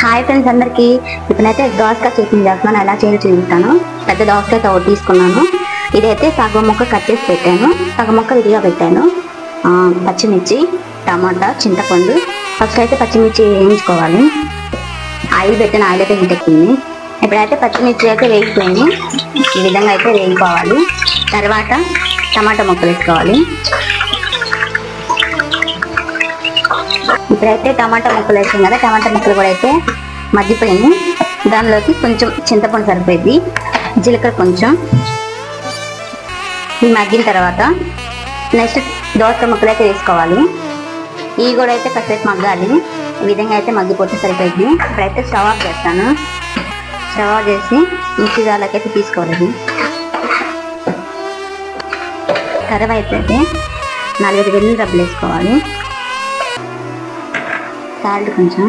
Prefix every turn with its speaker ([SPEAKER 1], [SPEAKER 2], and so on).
[SPEAKER 1] Hi friends అందరికీ. ఇప్పుడైతే దోసకాయ చట్నీ చేస్తున్నాను. ఎలా చేయాలో చూపిస్తాను. పెద్ద దోసకాయ ఒకటి తీసుకున్నాను. ఇదైతే సగం ముక్క కట్ చేసి పెట్టాను, సగం ముక్క విడిగా పెట్టాను. పచ్చిమిర్చి, టమాటా, చింతపండు. ఫస్ట్ అయితే పచ్చిమిర్చి వేయించుకోవాలి. ఆయిల్ పెట్టిన ఆయిల్ అయితే హీట్ ఎక్కింది. ఇప్పుడైతే పచ్చిమిర్చి అయితే వేగిపోయింది. ఈ విధంగా అయితే వేగిపోవాలి. తర్వాత టమాటా ముక్కలు వేసుకోవాలి. ఇప్పుడైతే టమాటా ముక్కలు వేసాం కదా, టమాటా ముక్కలు కూడా అయితే మగ్గిపోయింది. దానిలోకి కొంచెం చింతపండు సరిపోయింది, జీలకర్ర కొంచెం. ఇవి మగ్గిన తర్వాత నెక్స్ట్ దోసకాయ ముక్కలు అయితే వేసుకోవాలి. ఇవి కూడా అయితే కాసేపు మగ్గాలి. ఈ విధంగా అయితే మగ్గిపోతే సరిపోయింది. ఇప్పుడైతే స్టవ్ ఆఫ్ చేస్తాను. స్టవ్ ఆఫ్ చేసి మిక్సీ జార్లోకి తీసుకోవాలి. తర్వాత అయితే 4-5 వెల్లుల్లి రబ్బలు వేసుకోవాలి. సాల్ట్ కొంచెం,